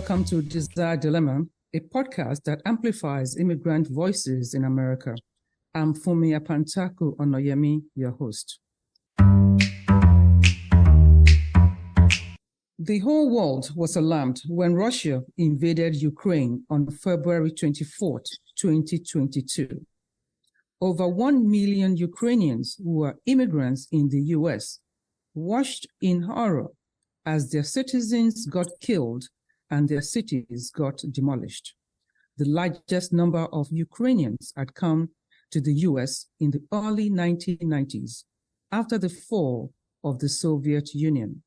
welcome to Desire Dilemma, a podcast that amplifies immigrant voices in America. I'm Funmi Apantaku-Onayemi, your host. The whole world was alarmed when Russia invaded Ukraine on February 24th, 2022. Over 1 million Ukrainians who are immigrants in the US watched in horror as their citizens got killed and their cities got demolished. The largest number of Ukrainians had come to the US in the early 1990s after the fall of the Soviet Union.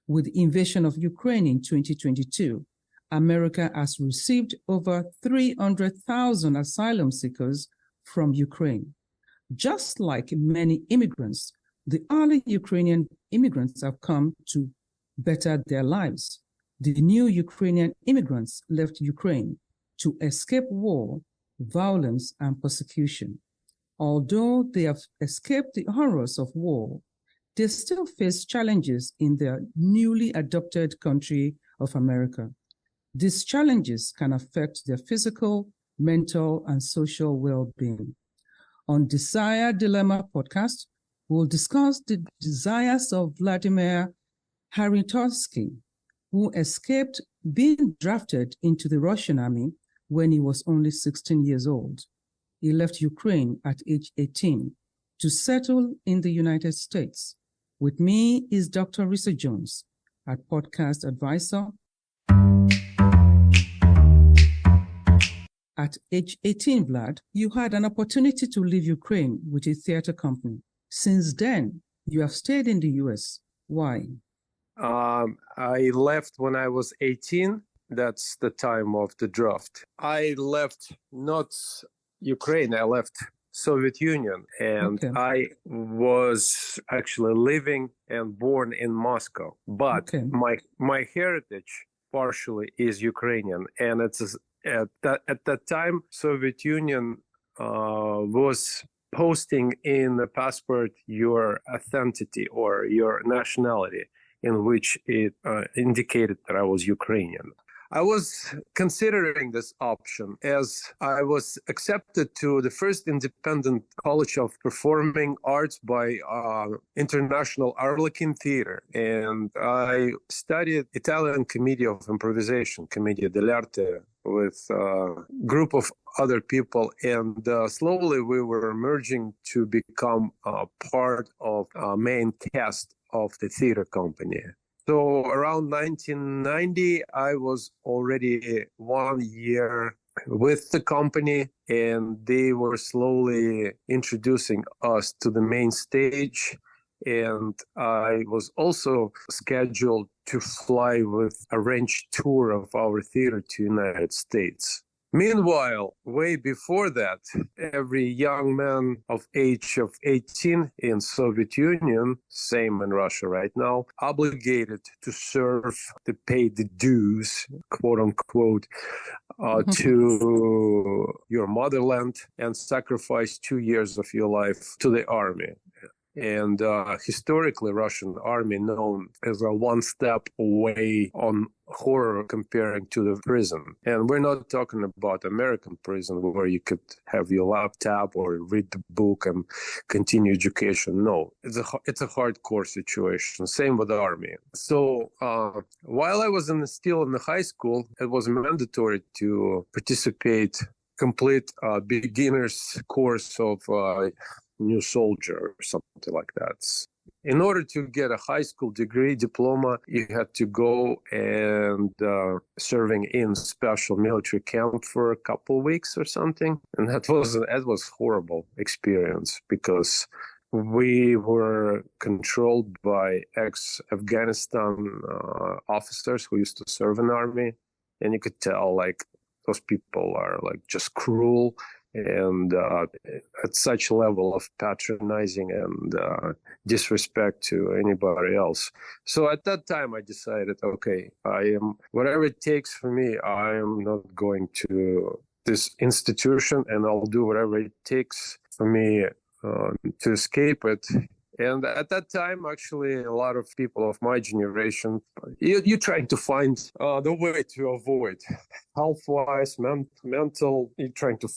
With the invasion of Ukraine in 2022, America has received over 300,000 asylum seekers from Ukraine. Just like many immigrants, the early Ukrainian immigrants have come to better their lives. The new Ukrainian immigrants left Ukraine to escape war, violence, and persecution. Although they have escaped the horrors of war, they still face challenges in their newly adopted country of America. These challenges can affect their physical, mental, and social well-being. On Desire Dilemma podcast, we'll discuss the desires of Vladimir Kharintosky, who escaped being drafted into the Russian army when he was only 16 years old. He left Ukraine at age 18 to settle in the United States. With me is Dr. Risa Jones, our podcast advisor. At age 18, Vlad, you had an opportunity to leave Ukraine with a theater company. Since then, you have stayed in the US. Why? I left when I was 18. That's the time of the draft. I left not Ukraine, I left Soviet Union, and okay. I was actually living and born in Moscow, but okay. my heritage partially is Ukrainian, and it's at that time Soviet Union was posting in the passport your authenticity or your nationality, in which it indicated that I was Ukrainian. I was considering this option as I was accepted to the first independent college of performing arts by International Arlequin Theater. And I studied Italian comedy of improvisation, Commedia dell'arte, with a group of other people. And slowly we were merging to become part of main cast of the theater company. So around 1990, I was already 1 year with the company, and they were slowly introducing us to the main stage. And I was also scheduled to fly with a arranged tour of our theater to United States. Meanwhile, way before that, every young man of age of 18 in Soviet Union, same in Russia right now, obligated to serve, to pay the dues, quote unquote, to your motherland and sacrifice 2 years of your life to the army. And historically, Russian army known as a one step away on horror comparing to the prison. And we're not talking about American prison where you could have your laptop or read the book and continue education. No, it's a hardcore situation. Same with the army. So while I was still in the high school, it was mandatory to complete a beginner's course of new soldier or something like that. In order to get a high school degree, diploma, you had to go and serving in special military camp for a couple of weeks or something. And that was horrible experience because we were controlled by ex-Afghanistan officers who used to serve in the army. And you could tell like those people are like just cruel and at such a level of patronizing and disrespect to anybody else. So at that time, I decided, okay, whatever it takes for me, I am not going to this institution, and I'll do whatever it takes for me to escape it And at that time, actually, a lot of people of my generation, you're trying to find the way to avoid health-wise, mental, you're trying to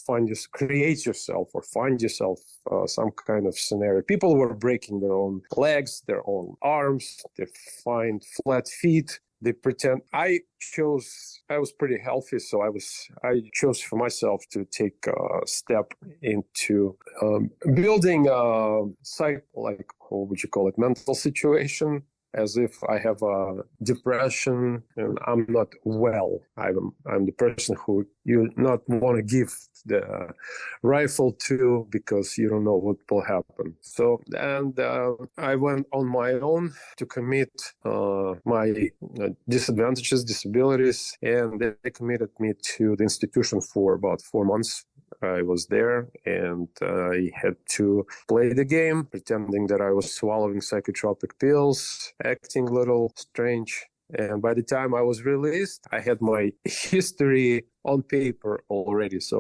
create yourself or find yourself some kind of scenario. People were breaking their own legs, their own arms, they find flat feet. They pretend. I was pretty healthy, so I chose for myself to take a step into building a what would you call it, mental situation, as if I have a depression and I'm not well. I'm the person who you not want to give the rifle to because you don't know what will happen. So, and I went on my own to commit my disabilities, and they committed me to the institution for about 4 months. I was there, and I had to play the game, pretending that I was swallowing psychotropic pills, acting a little strange. And by the time I was released, I had my history on paper already. So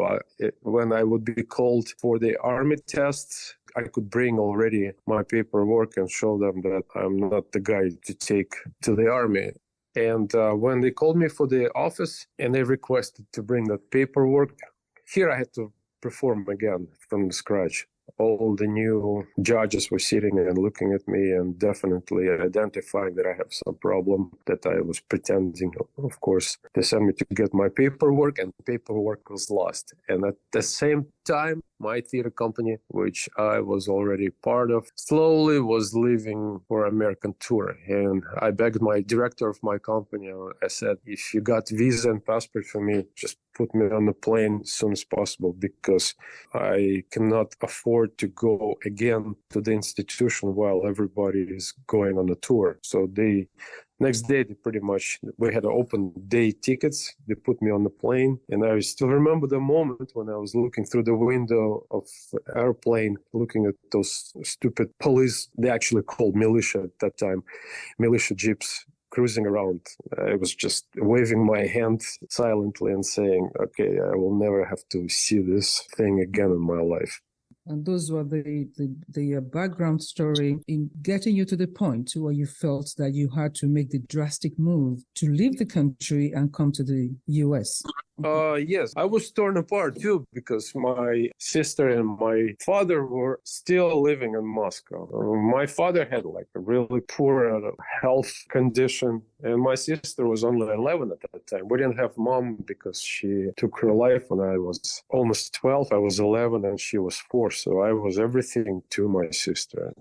when I would be called for the army tests, I could bring already my paperwork and show them that I'm not the guy to take to the army. And when they called me for the office and they requested to bring that paperwork, here I had to perform again from scratch. All the new judges were sitting and looking at me and definitely identifying that I have some problem, that I was pretending. Of course, they sent me to get my paperwork, and the paperwork was lost. And at the same time, my theater company, which I was already part of, slowly was leaving for American tour. And I begged my director of my company, I said, if you got visa and passport for me, just put me on the plane as soon as possible, because I cannot afford to go again to the institution while everybody is going on a tour. So next day, we had open day tickets. They put me on the plane, and I still remember the moment when I was looking through the window of the airplane, looking at those stupid police, they actually called militia at that time, militia jeeps, cruising around. I was just waving my hand silently and saying, okay, I will never have to see this thing again in my life. And those were the background story in getting you to the point where you felt that you had to make the drastic move to leave the country and come to the U.S. Yes, I was torn apart too, because my sister and my father were still living in Moscow. My father had like a really poor health condition, and my sister was only 11 at that time. We didn't have mom because she took her life when I was almost 12. I was 11 and she was 4, so I was everything to my sister.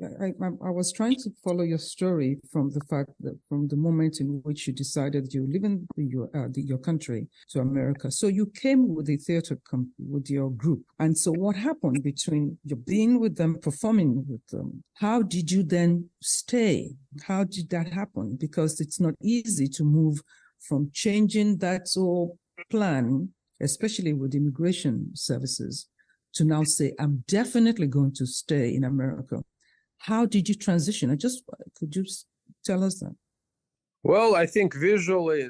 I was trying to follow your story from the fact that from the moment in which you decided you live in your country to America. So you came with the theater with your group. And so what happened between you being with them, performing with them? How did you then stay? How did that happen? Because it's not easy to move from changing that whole plan, especially with immigration services, to now say, I'm definitely going to stay in America. How did you transition? Could you tell us that? Well, I think visually,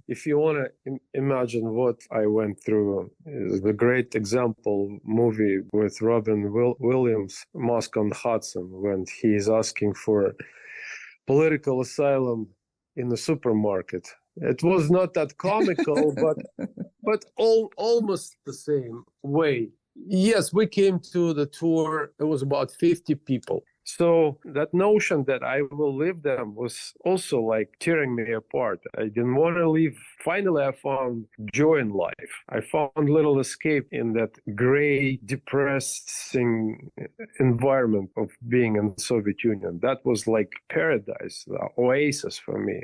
if you want to imagine what I went through, is the great example movie with Robin Williams, Moscow on Hudson, when he is asking for political asylum in the supermarket. It was not that comical, but almost the same way. Yes, we came to the tour. It was about 50 people. So that notion that I will leave them was also like tearing me apart. I didn't want to leave. Finally, I found joy in life. I found little escape in that gray, depressing environment of being in the Soviet Union. That was like paradise, the oasis for me.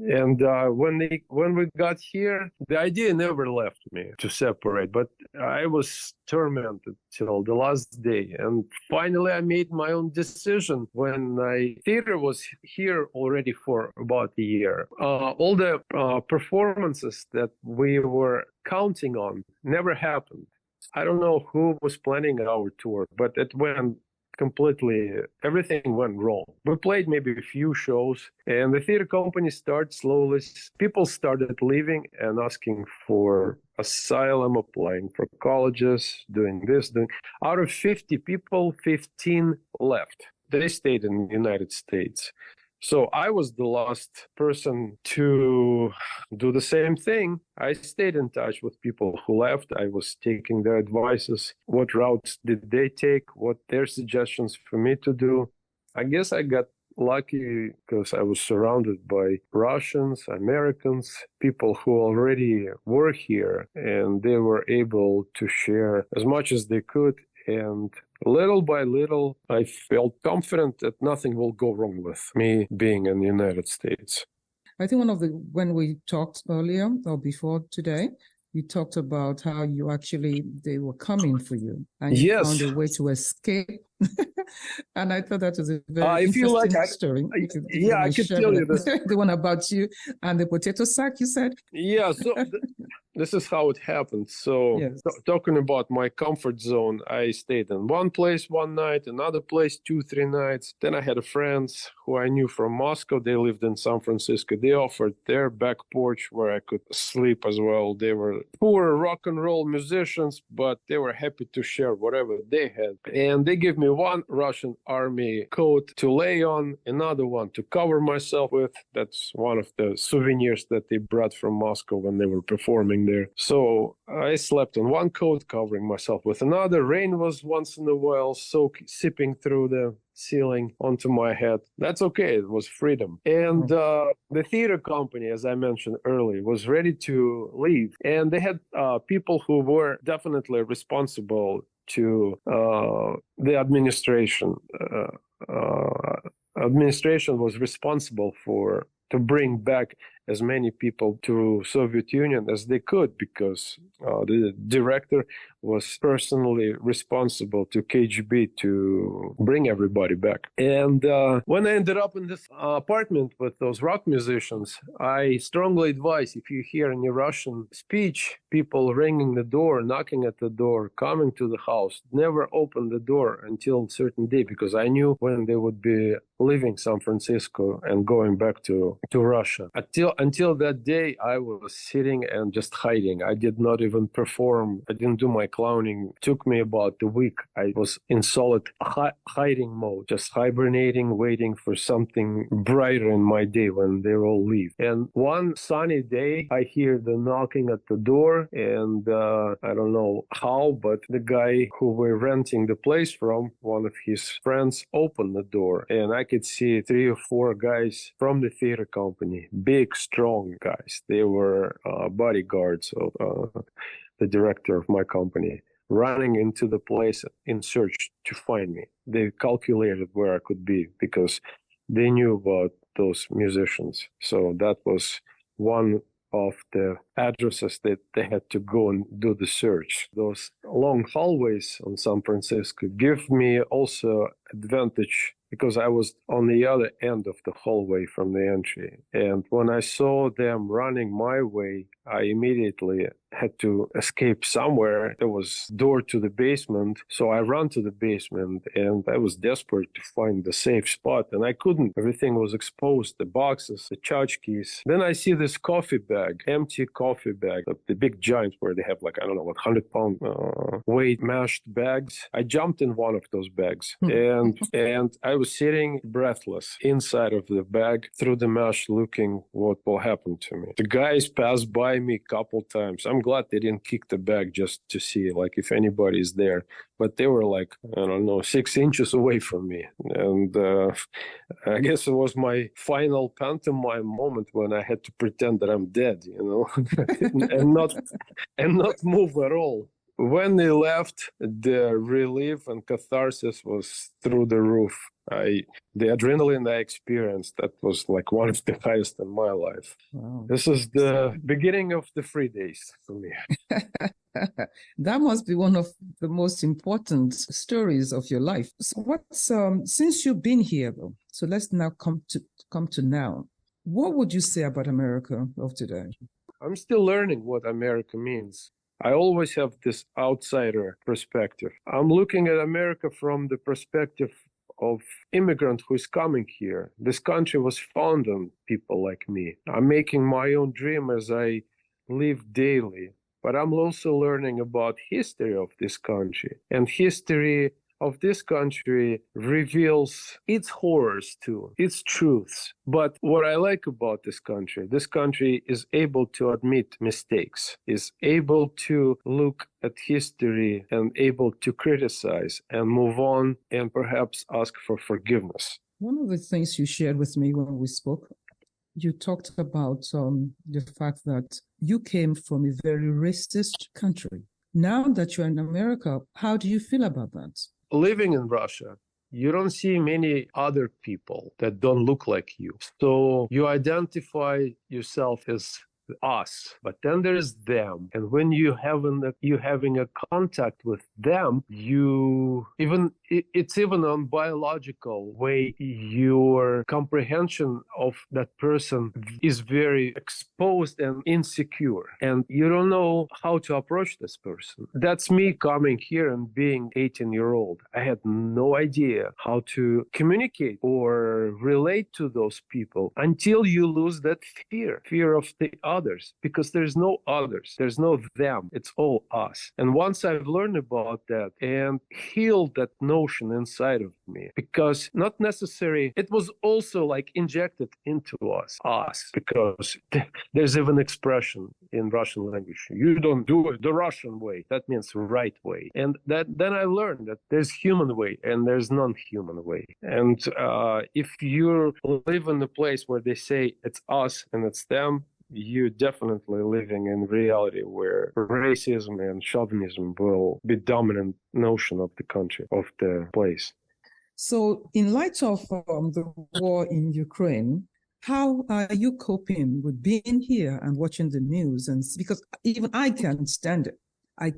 And when we got here, the idea never left me to separate, but I was tormented till the last day. And finally, I made my own decision when theater was here already for about a year. All the performances that we were counting on never happened. I don't know who was planning our tour, but it went completely, everything went wrong. We played maybe a few shows, and the theater company started slowly. People started leaving and asking for asylum, applying for colleges, doing this, doing. Out of 50 people, 15 left. They stayed in the United States. So I was the last person to do the same thing. I stayed in touch with people who left. I was taking their advices. What routes did they take? What their suggestions for me to do? I guess I got lucky because I was surrounded by Russians, Americans, people who already were here, and they were able to share as much as they could. And little by little, I felt confident that nothing will go wrong with me being in the United States. I think when we talked earlier or before today, you talked about how they were coming for you and you found a way to escape. And I thought that was a very interesting story. I could tell you this. The one about you and the potato sack, you said? Yeah, so this is how it happened. So yes. Talking about my comfort zone, I stayed in one place one night, another place 2-3 nights. Then I had friends who I knew from Moscow. They lived in San Francisco. They offered their back porch where I could sleep as well. They were poor rock and roll musicians, but they were happy to share whatever they had. And they gave me one Russian army coat to lay on, another one to cover myself with. That's one of the souvenirs that they brought from Moscow when they were performing there. So I slept on one coat, covering myself with another. Rain was once in a while sipping through the ceiling onto my head. That's okay. It was freedom. And the theater company, as I mentioned earlier, was ready to leave. And they had people who were definitely responsible to the administration. Administration was responsible to bring back as many people to Soviet Union as they could, because the director was personally responsible to KGB to bring everybody back. And when I ended up in this apartment with those rock musicians, I strongly advise, if you hear any Russian speech, people ringing the door, knocking at the door, coming to the house, never open the door until a certain day, because I knew when they would be leaving San Francisco and going back to Russia. Until that day, I was sitting and just hiding. I did not even perform. I didn't do my clowning. It took me about a week. I was in solid hiding mode, just hibernating, waiting for something brighter in my day when they all leave. And one sunny day, I hear the knocking at the door, and I don't know how, but the guy who we're renting the place from, one of his friends, opened the door, and I could see 3 or 4 guys from the theater company, big, strong guys. They were bodyguards of the director of my company, running into the place in search to find me. They calculated where I could be because they knew about those musicians. So that was one of the addresses that they had to go and do the search. Those long hallways in San Francisco give me also advantage because I was on the other end of the hallway from the entry. And when I saw them running my way, I immediately had to escape somewhere. There was a door to the basement, so I ran to the basement, and I was desperate to find the safe spot, and I couldn't. Everything was exposed, the boxes, the tchotchkes. Then I see this coffee bag, empty coffee bag, the big giant where they have 100-pound weight mashed bags. I jumped in one of those bags, and I was sitting breathless inside of the bag through the mesh, looking what will happen to me. The guys passed by me a couple times. I'm glad they didn't kick the bag just to see if anybody's there, but they were 6 inches away from me. And I guess it was my final pantomime moment when I had to pretend that I'm dead, and not move at all. When they left, the relief and catharsis was through the roof. The adrenaline I experienced, that was one of the highest in my life. Wow. This is the beginning of the free days for me. That must be one of the most important stories of your life. So since you've been here, though, so let's now come to now. What would you say about America of today? I'm still learning what America means. I always have this outsider perspective. I'm looking at America from the perspective of immigrant who is coming here. This country was founded on people like me. I'm making my own dream as I live daily. but I'm also learning about history of this country. And history of this country reveals its horrors too, its truths. But what I like about this country is able to admit mistakes, is able to look at history and able to criticize and move on and perhaps ask for forgiveness. One of the things you shared with me when we spoke, you talked about the fact that you came from a very racist country. Now that you're in America, how do you feel about that? Living in Russia, you don't see many other people that don't look like you. So you identify yourself as us, but then there's them. And when you having a contact with them, it's even on biological way, your comprehension of that person is very exposed and insecure, and you don't know how to approach this person. That's me coming here and being 18-year-old. I had no idea how to communicate or relate to those people until you lose that fear of the others, because there's no others, there's no them, it's all us. And once I've learned about that and healed that notion inside of me, because not necessary, it was also like injected into us, because there's even expression in Russian language, you don't do it the Russian way, that means right way. And then I learned that there's human way and there's non-human way. And if you live in a place where they say it's us and it's them, you're definitely living in reality where racism and chauvinism will be dominant notion of the country, of the place. So in light of the war in Ukraine, how are you coping with being here and watching the news? And because even I can't stand it. I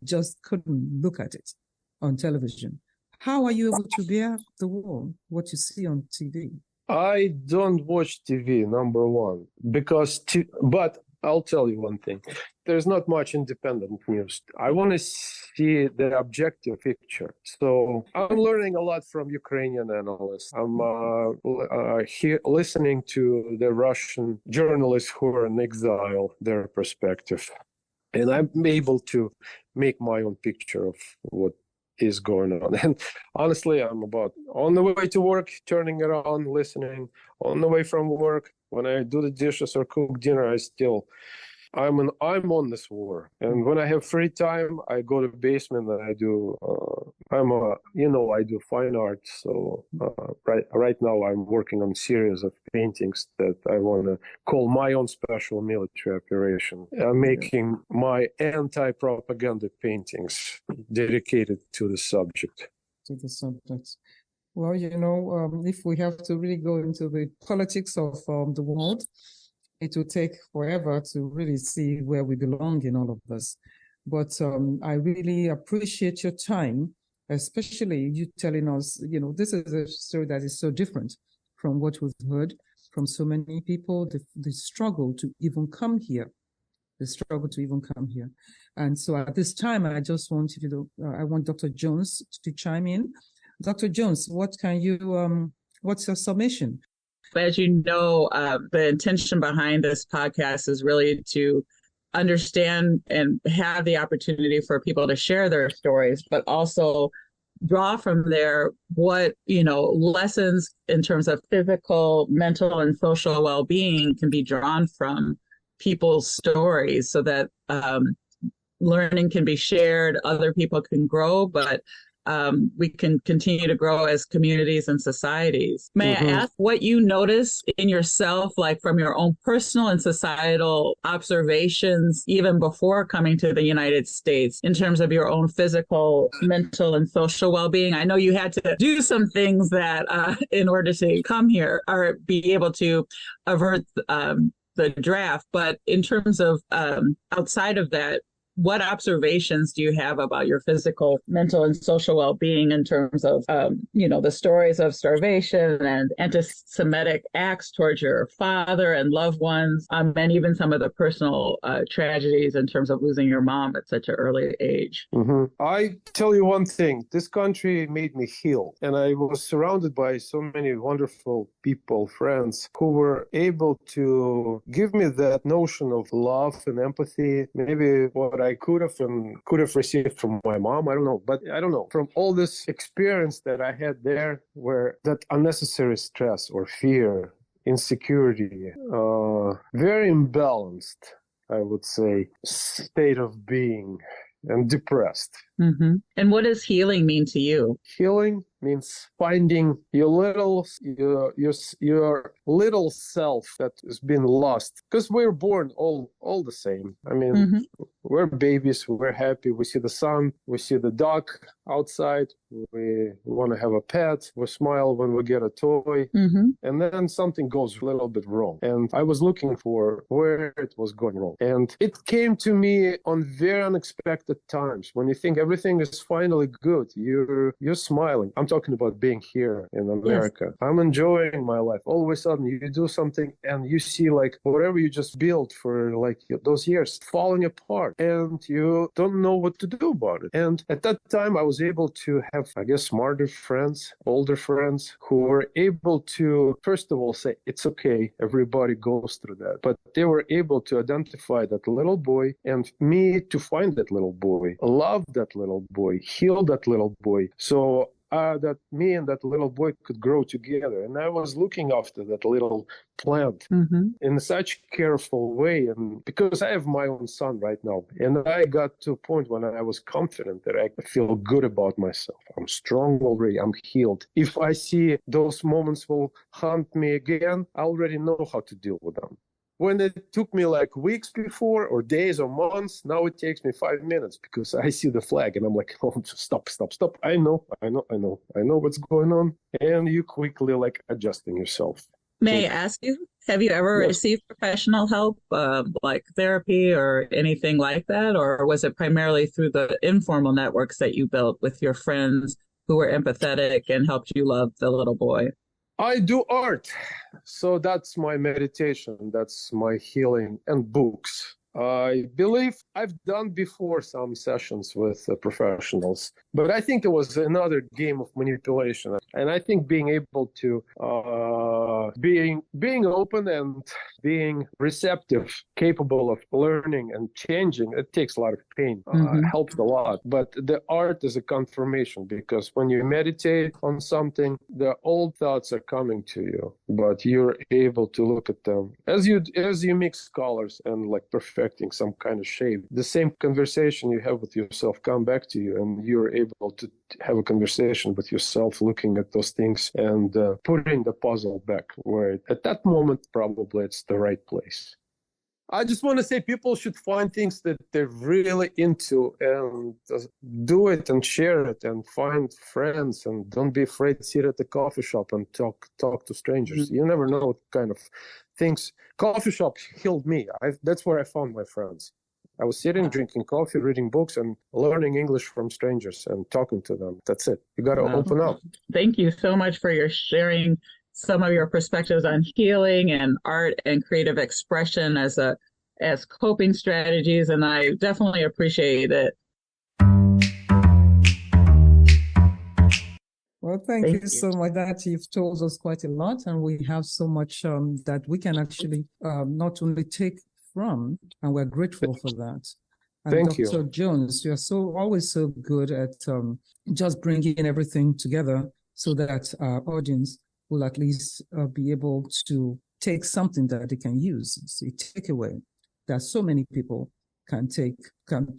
just couldn't look at it on television. How are you able to bear the war, what you see on TV? I don't watch TV, number one, but I'll tell you one thing. There's not much independent news. I want to see the objective picture. So I'm learning a lot from Ukrainian analysts. I'm listening to the Russian journalists who are in exile, their perspective. And I'm able to make my own picture of what is going on. And honestly, I'm about on the way to work, turning it on, listening. On the way from work, when I do the dishes or cook dinner, I'm on this war. And when I have free time, I go to the basement and I do I do fine art. So right now I'm working on a series of paintings that I want to call my own special military operation. I'm making my anti-propaganda paintings dedicated to the subject. Well, if we have to really go into the politics of the world, it will take forever to really see where we belong in all of this. But I really appreciate your time, especially you telling us, this is a story that is so different from what we've heard from so many people, the struggle to even come here. And so at this time, I just want I want Dr. Jones to chime in. Dr. Jones, what's your summation? As you know, the intention behind this podcast is really to understand and have the opportunity for people to share their stories, but also draw from there what, lessons in terms of physical, mental, and social well-being can be drawn from people's stories so that learning can be shared, other people can grow, but we can continue to grow as communities and societies. May I ask what you notice in yourself, like from your own personal and societal observations, even before coming to the United States, in terms of your own physical, mental, and social well-being? I know you had to do some things that in order to come here or be able to avert the draft, but in terms of outside of that, what observations do you have about your physical, mental, and social well-being in terms of, the stories of starvation and anti-Semitic acts towards your father and loved ones, and even some of the personal tragedies in terms of losing your mom at such an early age? Mm-hmm. I tell you one thing, this country made me heal, and I was surrounded by so many wonderful people, friends, who were able to give me that notion of love and empathy, maybe what I could have received from my mom. I don't know. But I don't know. From all this experience that I had there, where that unnecessary stress or fear, insecurity, very imbalanced, I would say, state of being, and depressed. Mm-hmm. And what does healing mean to you? Healing means finding your little self that has been lost, because we're born all the same. I mean, mm-hmm. We're babies, we're happy, we see the sun, we see the dog outside, we want to have a pet, we smile when we get a toy, mm-hmm. and then something goes a little bit wrong. And I was looking for where it was going wrong, and it came to me on very unexpected times. When you think everything is finally good, you're smiling. I'm talking about being here in America. Yes. I'm enjoying my life. All of a sudden you do something and you see like whatever you just built for like those years falling apart, and you don't know what to do about it. And at that time I was able to have, I guess, smarter friends, older friends, who were able to, first of all, say, it's okay, everybody goes through that. But they were able to identify that little boy, and me to find that little boy, love that little boy, heal that little boy. So that me and that little boy could grow together. And I was looking after that little plant mm-hmm. in such a careful way. And because I have my own son right now, and I got to a point when I was confident that I feel good about myself. I'm strong already. I'm healed. If I see those moments will haunt me again, I already know how to deal with them. When it took me like weeks before, or days or months, now it takes me 5 minutes because I see the flag and I'm like, oh, stop. I know what's going on. And you quickly like adjusting yourself. May I ask you, have you ever received professional help, like therapy or anything like that? Or was it primarily through the informal networks that you built with your friends who were empathetic and helped you love the little boy? I do art, so that's my meditation, that's my healing, and books. I believe I've done before some sessions with professionals, but I think it was another game of manipulation. And I think being able to being open and being receptive, capable of learning and changing, it takes a lot of pain, helps a lot. But the art is a confirmation, because when you meditate on something, the old thoughts are coming to you, but you're able to look at them as you mix colors and like perfecting some kind of shape. The same conversation you have with yourself come back to you, and you're able to have a conversation with yourself, looking at those things and putting the puzzle back where at that moment probably it's the right place. I just want to say people should find things that they're really into and do it and share it, and find friends, and don't be afraid to sit at the coffee shop and talk to strangers. You never know what kind of things. Coffee shops healed me. That's where I found my friends. I was sitting, drinking coffee, reading books, and learning English from strangers and talking to them. That's it. You got to open up. Thank you so much for your sharing some of your perspectives on healing and art and creative expression as coping strategies, and I definitely appreciate it. Well, thank you so much. That you've told us quite a lot, and we have so much that we can actually not only take from, and we're grateful for that. And thank Dr. you. Jones, you're always so good at just bringing everything together so that our audience will at least be able to take something that they can use. It's a takeaway that so many people can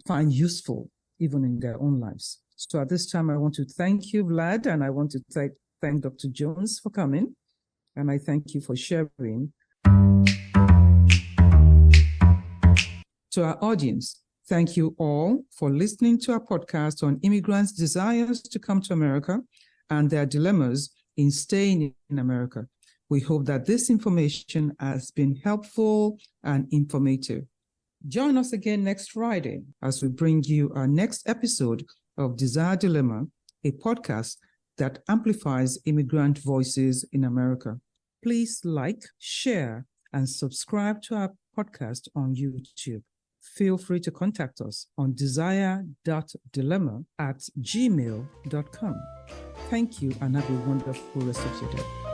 find useful even in their own lives. So at this time, I want to thank you, Vlad, and I want to thank Dr. Jones for coming, and I thank you for sharing. To our audience, thank you all for listening to our podcast on immigrants' desires to come to America and their dilemmas in staying in America. We hope that this information has been helpful and informative. Join us again next Friday as we bring you our next episode of Desire Dilemma, a podcast that amplifies immigrant voices in America. Please like, share, and subscribe to our podcast on YouTube. Feel free to contact us on desire.dilemma@gmail.com. Thank you and have a wonderful rest of your day.